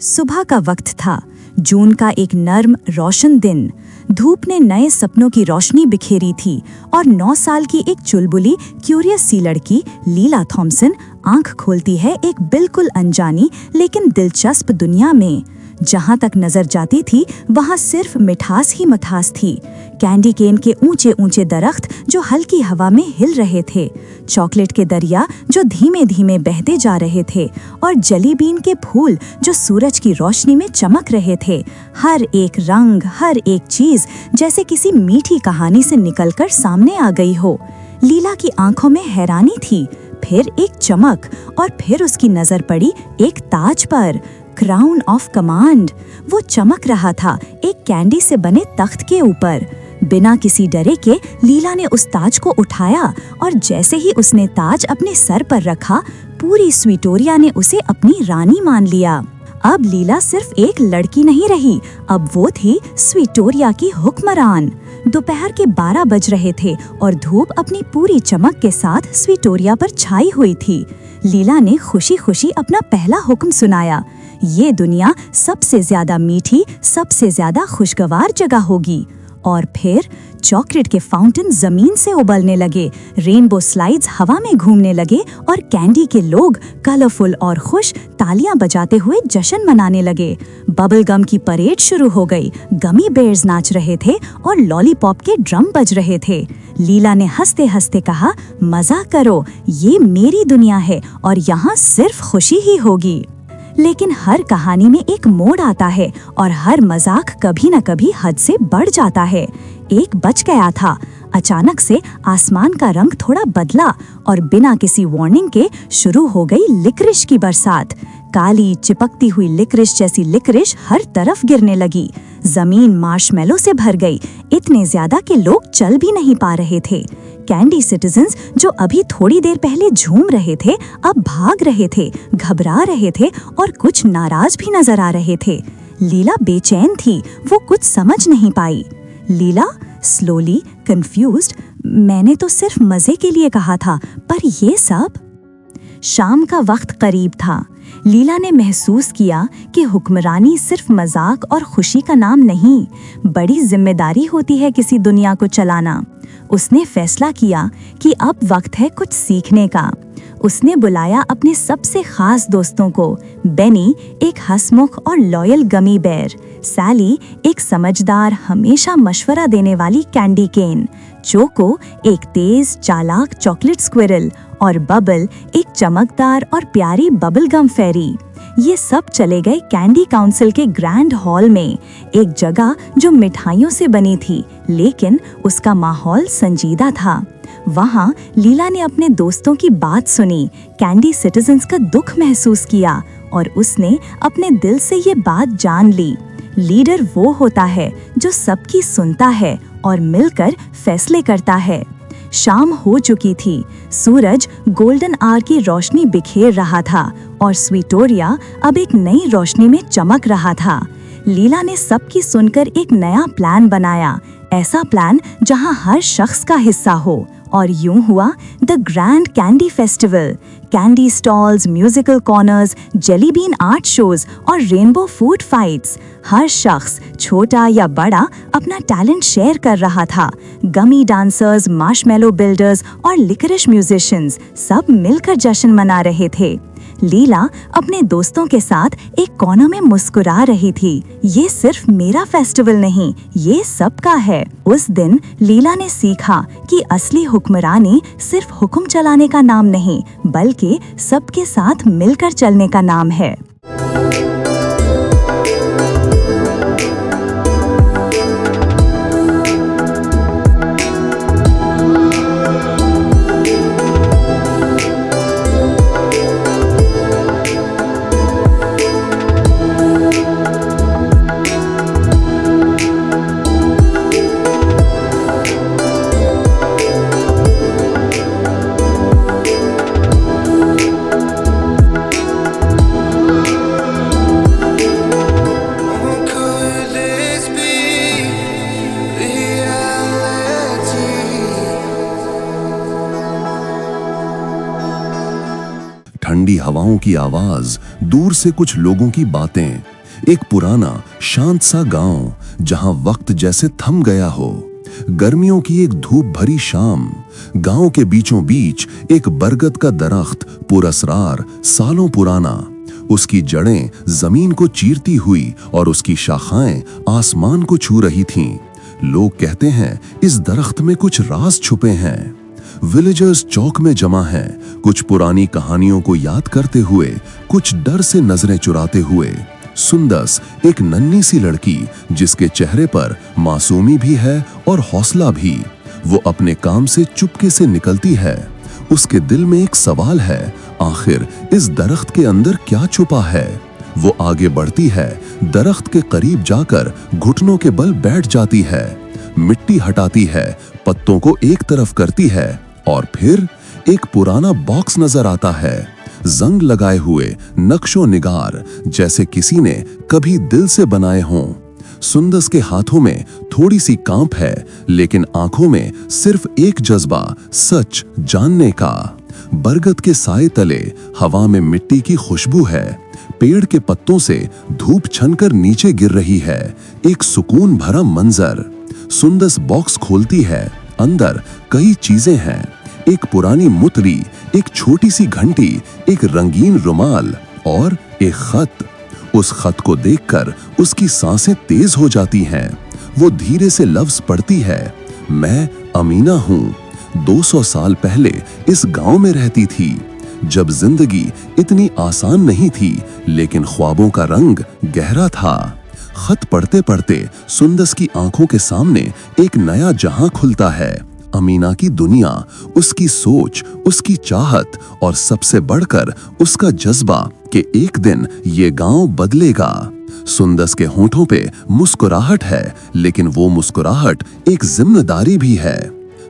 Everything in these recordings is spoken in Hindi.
सुबह का वक्त था, जून का एक नर्म रोशन दिन। धूप ने नए सपनों की रोशनी बिखेरी थी और 9 साल की एक चुलबुली क्यूरियस सी लड़की लीला थॉम्सन आंख खोलती है एक बिल्कुल अनजानी लेकिन दिलचस्प दुनिया में। जहां तक नजर जाती थी वहां सिर्फ मिठास ही मिठास थी। कैंडी केन के ऊंचे ऊंचे दरख्त जो हल्की हवा में हिल रहे थे, चॉकलेट के दरिया जो धीमे धीमे बहते जा रहे थे और जली बीन के फूल जो सूरज की रोशनी में चमक रहे थे। हर एक रंग, हर एक चीज जैसे किसी मीठी कहानी से निकलकर सामने आ गई हो। लीला की आंखों में हैरानी थी, फिर एक चमक और फिर उसकी नजर पड़ी एक ताज पर, क्राउन ऑफ कमांड। वो चमक रहा था एक कैंडी से बने तख्त के ऊपर। बिना किसी डरे के लीला ने उस ताज को उठाया और जैसे ही उसने ताज अपने सर पर रखा, पूरी स्वीटोरिया ने उसे अपनी रानी मान लिया। अब लीला सिर्फ एक लड़की नहीं रही, अब वो थी स्वीटोरिया की हुक्मरान। दोपहर के 12 बज रहे थे और धूप अपनी पूरी चमक के साथ स्वीटोरिया पर छाई हुई थी। लीला ने खुशी खुशी अपना पहला हुक्म सुनाया, ये दुनिया सबसे ज्यादा मीठी, सबसे ज्यादा खुशगवार जगह होगी। और फिर चॉकलेट के फाउंटेन जमीन से उबलने लगे, रेनबो स्लाइड्स हवा में घूमने लगे और कैंडी के लोग कलरफुल और खुश तालियां बजाते हुए जश्न मनाने लगे। बबल गम की परेड शुरू हो गई, गमी बेयर्स नाच रहे थे और लॉलीपॉप के ड्रम बज रहे थे। लीला ने हंसते हंसते कहा, मजा करो, ये मेरी दुनिया है और यहाँ सिर्फ खुशी ही होगी। लेकिन हर कहानी में एक मोड़ आता है और हर मजाक कभी न कभी हद से बढ़ जाता है। एक बच गया था। अचानक से आसमान का रंग थोड़ा बदला और बिना किसी वार्निंग के शुरू हो गई लिक्रिश की बरसात। काली चिपकती हुई लिक्रिश जैसी लिक्रिश हर तरफ गिरने लगी। जमीन मार्शमेलो से भर गई, इतने ज्यादा कि लोग चल भी नहीं पा रहे थे। कैंडी सिटीजन्स जो अभी थोड़ी देर पहले झूम रहे थे, अब भाग रहे थे, घबरा रहे थे और कुछ नाराज भी नजर आ रहे थे। लीला बेचैन थी, वो कुछ समझ नहीं पाई। लीला स्लोली कंफ्यूज्ड, मैंने तो सिर्फ मजे के लिए कहा था, पर ये सब। शाम का वक्त करीब था। लीला ने महसूस किया कि हुक्मरानी सिर्फ मजाक और खुशी का नाम नहीं, बड़ी जिम्मेदारी होती है किसी दुनिया को चलाना। उसने फैसला किया कि अब वक्त है कुछ सीखने का। उसने बुलाया अपने सबसे खास दोस्तों को, बेनी एक हंसमुख और लॉयल गमी बेयर, सैली एक समझदार हमेशा मशवरा देने वाली कैंडी केन, चोको एक तेज चालाक चॉकलेट स्क्विरल और बबल एक चमकदार और प्यारी बबल गम फेरी। ये सब चले गए कैंडी काउंसिल के ग्रैंड हॉल में, एक जगह जो मिठाइयों से बनी थी लेकिन उसका माहौल संजीदा था। वहाँ लीला ने अपने दोस्तों की बात सुनी, कैंडी सिटीजन्स का दुख महसूस किया और उसने अपने दिल से ये बात जान ली। लीडर वो होता है जो सबकी सुनता है और मिलकर फैसले करता है। शाम हो चुकी थी, सूरज गोल्डन आवर की रोशनी बिखेर रहा था और स्वीटोरिया अब एक नई रोशनी में चमक रहा था। लीला ने सबकी सुनकर एक नया प्लान बनाया, ऐसा प्लान जहां हर शख्स का हिस्सा हो। और यूं हुआ the grand candy festival. Candy stalls, musical corners, jelly bean art shows और रेनबो फूड फाइट्स। हर शख्स छोटा या बड़ा अपना टैलेंट शेयर कर रहा था। गमी डांसर्स, मार्शमेलो बिल्डर्स और लिकरिश म्यूजिशियंस सब मिलकर जश्न मना रहे थे। लीला अपने दोस्तों के साथ एक कोने में मुस्कुरा रही थी। ये सिर्फ मेरा फेस्टिवल नहीं, ये सबका है। उस दिन लीला ने सीखा कि असली हुक्मरानी सिर्फ हुक्म चलाने का नाम नहीं, बल्कि सबके साथ मिलकर चलने का नाम है। ठंडी हवाओं की आवाज, दूर से कुछ लोगों की बातें, एक पुराना शांत सा गांव जहां वक्त जैसे थम गया हो। गर्मियों की एक धूप भरी शाम, गांव के बीचों बीच एक बरगद का दरख्त पुरस्रार, सालों पुराना। उसकी जड़ें जमीन को चीरती हुई और उसकी शाखाएं आसमान को छू रही थीं। लोग कहते हैं इस दरख्त में कुछ राज छुपे हैं। विलेजर्स चौक में जमा हैं, कुछ पुरानी कहानियों को याद करते हुए, कुछ डर से नजरें चुराते हुए। सुंदस एक नन्ही सी लड़की जिसके चेहरे पर मासूमी भी है और हौसला भी। वो अपने काम से चुपके से निकलती है। उसके दिल में एक सवाल है, आखिर इस दरख्त के अंदर क्या छुपा है। वो आगे बढ़ती है, दरख्त के करीब जाकर घुटनों के बल बैठ जाती है, मिट्टी हटाती है, पत्तों को एक तरफ करती है और फिर एक पुराना बॉक्स नजर आता है, जंग लगाए हुए, नक्शो निगार, जैसे किसी ने कभी दिल से बनाए हों। सुंदस के हाथों में थोड़ी सी कांप है, लेकिन आंखों में सिर्फ एक जज्बा, सच जानने का। बरगद के साए तले हवा में मिट्टी की खुशबू है, पेड़ के पत्तों से धूप छनकर नीचे गिर रही है, एक सुकून भरा मंजर। सुंदस बॉक्स खोलती है, अंदर कई चीजें हैं, एक पुरानी मुतली, एक छोटी सी घंटी, एक रंगीन रुमाल और एक खत। उस खत को देखकर उसकी सांसें तेज हो जाती हैं। वो धीरे से लफ्ज पढ़ती है, मैं अमीना हूँ, 200 साल पहले इस गांव में रहती थी, जब जिंदगी इतनी आसान नहीं थी, लेकिन ख्वाबों का रंग गहरा था। खत पढ़ते पढ़ते सुंदस की आंखों के सामने एक नया जहां खुलता है, अमीना की दुनिया, उसकी सोच, उसकी चाहत और सबसे बढ़कर उसका जज्बा कि एक दिन ये गांव बदलेगा। सुंदस के होंठों पे मुस्कुराहट है, लेकिन वो मुस्कुराहट एक जिम्मेदारी भी है।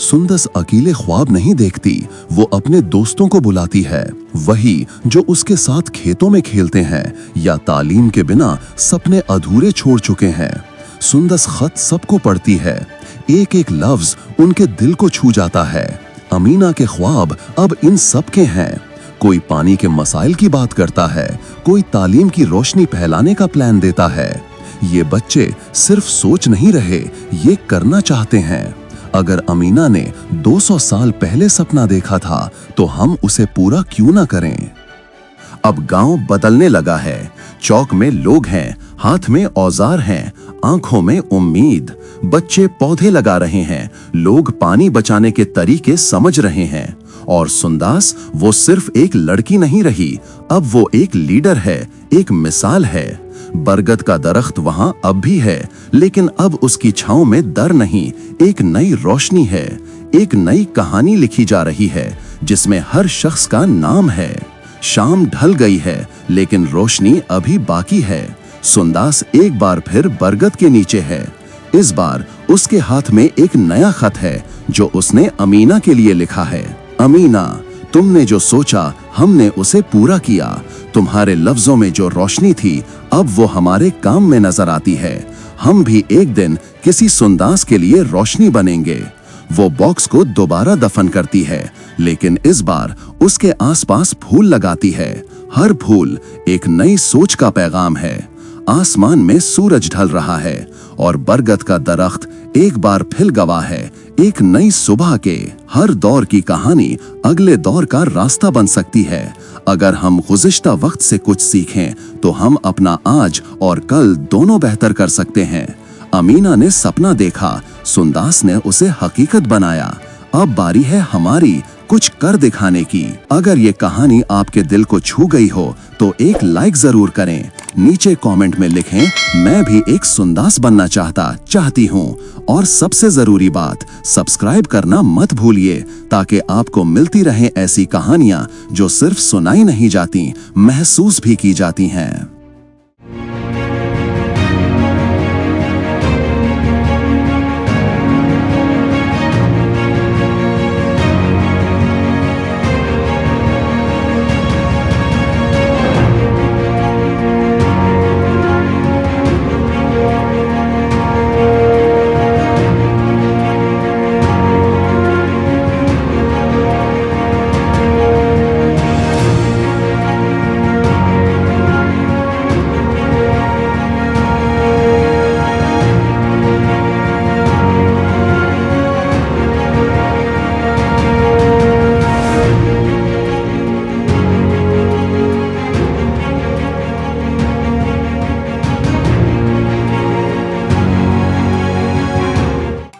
सुंदस अकेले ख्वाब नहीं देखती, वो अपने दोस्तों को बुलाती है, वही जो उसके साथ खेतों में खेलते हैं या तालीम के बिना सपने अधूरे छोड़ चुके हैं। सुंदस खत सबको पढ़ती है, एक एक लफ्ज उनके दिल को छू जाता है। अमीना के ख्वाब अब इन सब के हैं। कोई पानी के मसाइल की बात करता है, कोई तालीम की रोशनी फैलाने का प्लान देता है। ये बच्चे सिर्फ सोच नहीं रहे, ये करना चाहते हैं। अगर अमीना ने 200 साल पहले सपना देखा था, तो हम उसे पूरा क्यों ना करें। अब गांव बदलने लगा है, चौक में लोग हैं, हाथ में औजार हैं, आंखों में उम्मीद। बच्चे पौधे लगा रहे हैं, लोग पानी बचाने के तरीके समझ रहे हैं। और सुंदस वो सिर्फ एक लड़की नहीं रही, अब वो एक लीडर है, एक मिसाल है। बरगद का दरख्त वहां अब भी है, लेकिन अब उसकी छांव में डर नहीं, एक नई रोशनी है, एक नई कहानी लिखी जा रही है, जिसमें हर शख्स का नाम है। शाम ढल गई है, लेकिन रोशनी अभी बाकी है। सुंदस एक बार फिर बरगद के नीचे है। इस बार उसके हाथ में एक नया खत है, जो उसने अमीना के लिए लिखा है। अमीना, तुमने जो सोचा हमने उसे पूरा किया। तुम्हारे लफ्जों में जो रोशनी थी, अब वो हमारे काम में नजर आती है। हम भी एक दिन किसी सुंदस के लिए रोशनी बनेंगे। वो बॉक्स को दोबारा दफन करती है, लेकिन इस बार उसके आसपास फूल लगाती है। हर फूल एक नई सोच का पैगाम है। आसमान में सूरज ढल रहा है और बरगद का दरख्त एक बार फिर गवाह है, एक नई सुबह के। हर दौर की कहानी अगले दौर का रास्ता बन सकती है। अगर हम गुज़िश्ता वक्त से कुछ सीखें, तो हम अपना आज और कल दोनों बेहतर कर सकते हैं। अमीना ने सपना देखा, सुंदस ने उसे हकीकत बनाया। अब बारी है हमारी कुछ कर दिखाने की। अगर ये कहानी आपके दिल को छू गई हो, तो एक लाइक जरूर करें। नीचे कमेंट में लिखें, मैं भी एक सुंदस बनना चाहती हूँ। और सबसे जरूरी बात, सब्सक्राइब करना मत भूलिए, ताकि आपको मिलती रहें ऐसी कहानियां जो सिर्फ सुनाई नहीं जाती, महसूस भी की जाती हैं।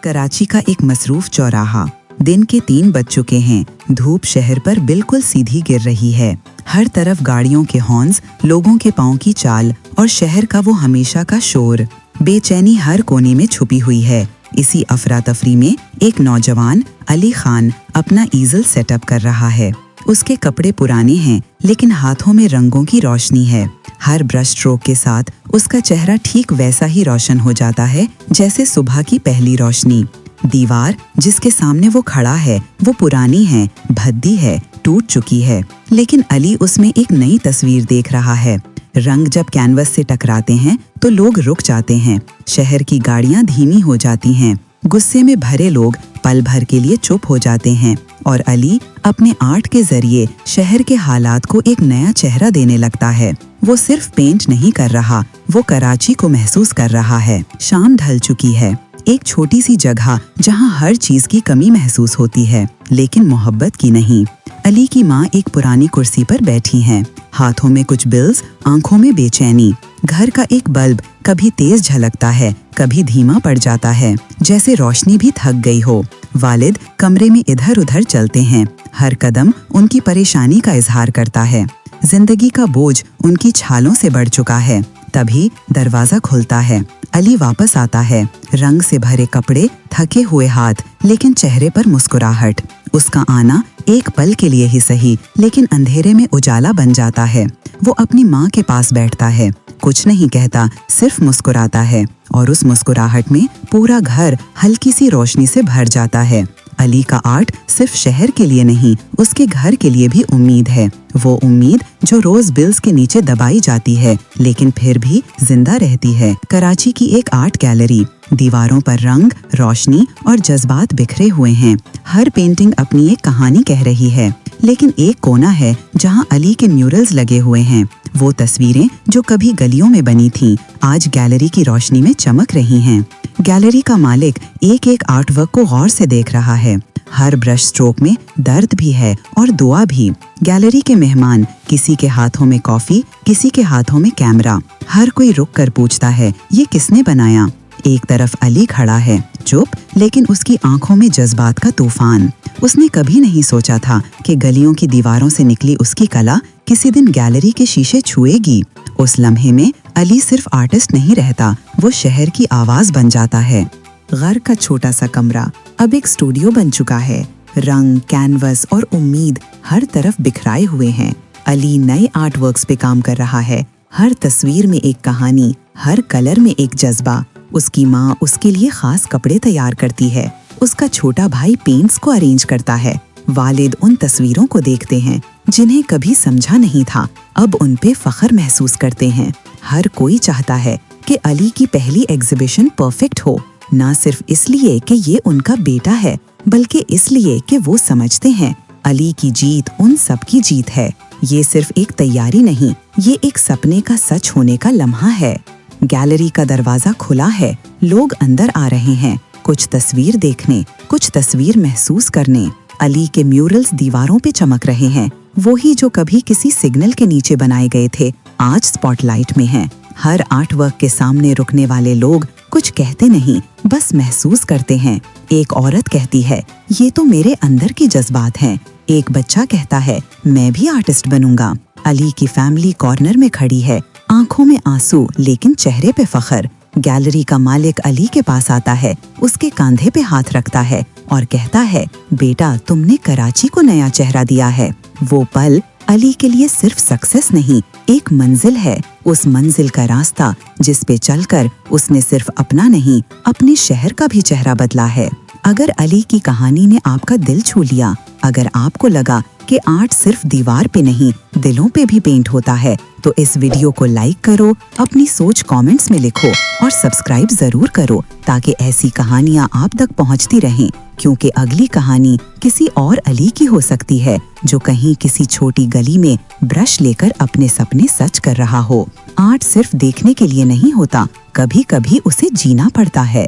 कराची का एक मसरूफ चौराहा। दिन के 3 बज चुके हैं। धूप शहर पर बिल्कुल सीधी गिर रही है। हर तरफ गाड़ियों के हॉर्न्स, लोगों के पाँव की चाल और शहर का वो हमेशा का शोर। बेचैनी हर कोने में छुपी हुई है। इसी अफरा तफरी में एक नौजवान अली खान अपना ईज़ल सेटअप कर रहा है। उसके कपड़े पुराने हैं, लेकिन हाथों में रंगों की रोशनी है। हर ब्रश स्ट्रोक के साथ उसका चेहरा ठीक वैसा ही रोशन हो जाता है जैसे सुबह की पहली रोशनी। दीवार जिसके सामने वो खड़ा है वो पुरानी है, भद्दी है, टूट चुकी है, लेकिन अली उसमें एक नई तस्वीर देख रहा है। रंग जब कैनवस से टकराते हैं तो लोग रुक जाते हैं। शहर की गाड़ियां धीमी हो जाती हैं। गुस्से में भरे लोग पल भर के लिए चुप हो जाते हैं और अली अपने आर्ट के जरिए शहर के हालात को एक नया चेहरा देने लगता है। वो सिर्फ पेंट नहीं कर रहा, वो कराची को महसूस कर रहा है। शाम ढल चुकी है। एक छोटी सी जगह जहां हर चीज की कमी महसूस होती है, लेकिन मोहब्बत की नहीं। अली की माँ एक पुरानी कुर्सी पर बैठी हैं, हाथों में कुछ बिल्स, आंखों में बेचैनी। घर का एक बल्ब कभी तेज झलकता है, कभी धीमा पड़ जाता है, जैसे रोशनी भी थक गई हो। वालिद कमरे में इधर उधर चलते हैं। हर कदम उनकी परेशानी का इजहार करता है। जिंदगी का बोझ उनकी छालों से बढ़ चुका है। तभी दरवाजा खुलता है। अली वापस आता है। रंग से भरे कपड़े, थके हुए हाथ, लेकिन चेहरे पर मुस्कुराहट। उसका आना एक पल के लिए ही सही, लेकिन अंधेरे में उजाला बन जाता है। वो अपनी माँ के पास बैठता है, कुछ नहीं कहता, सिर्फ मुस्कुराता है, और उस मुस्कुराहट में पूरा घर हल्की सी रोशनी से भर जाता है। अली का आर्ट सिर्फ शहर के लिए नहीं, उसके घर के लिए भी उम्मीद है। वो उम्मीद जो रोज बिल्स के नीचे दबाई जाती है, लेकिन फिर भी जिंदा रहती है। कराची की एक आर्ट गैलरी। दीवारों पर रंग, रोशनी और जज्बात बिखरे हुए हैं। हर पेंटिंग अपनी एक कहानी कह रही है, लेकिन एक कोना है जहां अली के म्यूरल्स लगे हुए हैं। वो तस्वीरें जो कभी गलियों में बनी थीं, आज गैलरी की रोशनी में चमक रही हैं। गैलरी का मालिक एक एक आर्ट वर्क को गौर से देख रहा है। हर ब्रश स्ट्रोक में दर्द भी है और दुआ भी। गैलरी के मेहमान, किसी के हाथों में कॉफी, किसी के हाथों में कैमरा। हर कोई रुक कर पूछता है, ये किसने बनाया? एक तरफ अली खड़ा है, चुप, लेकिन उसकी आंखों में जज्बात का तूफान। उसने कभी नहीं सोचा था कि गलियों की दीवारों से निकली उसकी कला किसी दिन गैलरी के शीशे छुएगी। उस लम्हे में अली सिर्फ आर्टिस्ट नहीं रहता, वो शहर की आवाज बन जाता है। घर का छोटा सा कमरा अब एक स्टूडियो बन चुका है। रंग, कैनवस और उम्मीद हर तरफ बिखराए हुए हैं। अली नए आर्ट वर्क्स पे काम कर रहा है। हर तस्वीर में एक कहानी, हर कलर में एक जज्बा। उसकी माँ उसके लिए खास कपड़े तैयार करती है। उसका छोटा भाई पेंट्स को अरेंज करता है। वालिद उन तस्वीरों को देखते हैं जिन्हें कभी समझा नहीं था, अब उन पे फख्र महसूस करते हैं। हर कोई चाहता है कि अली की पहली एग्जीबिशन परफेक्ट हो, ना सिर्फ इसलिए कि ये उनका बेटा है, बल्कि इसलिए कि वो समझते हैं अली की जीत उन सब की जीत है। ये सिर्फ एक तैयारी नहीं, ये एक सपने का सच होने का लम्हा है। गैलरी का दरवाजा खुला है। लोग अंदर आ रहे हैं, कुछ तस्वीर देखने, कुछ तस्वीर महसूस करने। अली के म्यूरल्स दीवारों पे चमक रहे हैं, वही जो कभी किसी सिग्नल के नीचे बनाए गए थे, आज स्पॉटलाइट में हैं। हर आर्ट वर्क के सामने रुकने वाले लोग कुछ कहते नहीं, बस महसूस करते हैं। एक औरत कहती है, ये तो मेरे अंदर के जज्बात हैं। एक बच्चा कहता है, मैं भी आर्टिस्ट बनूंगा। अली की फैमिली कॉर्नर में खड़ी है, आंखों में आंसू, लेकिन चेहरे पे फख्र। गैलरी का मालिक अली के पास आता है, उसके कंधे पे हाथ रखता है और कहता है, बेटा, तुमने कराची को नया चेहरा दिया है। वो पल अली के लिए सिर्फ सक्सेस नहीं, एक मंजिल है। उस मंजिल का रास्ता जिस पे चलकर उसने सिर्फ अपना नहीं, अपने शहर का भी चेहरा बदला है। अगर अली की कहानी ने आपका दिल छू लिया, अगर आपको लगा कि आर्ट सिर्फ दीवार पे नहीं, दिलों पे भी पेंट होता है, तो इस वीडियो को लाइक करो, अपनी सोच कमेंट्स में लिखो और सब्सक्राइब जरूर करो, ताकि ऐसी कहानियां आप तक पहुंचती रहें। क्योंकि अगली कहानी किसी और अली की हो सकती है, जो कहीं किसी छोटी गली में ब्रश लेकर अपने सपने सच कर रहा हो। आर्ट सिर्फ देखने के लिए नहीं होता, कभी कभी उसे जीना पड़ता है।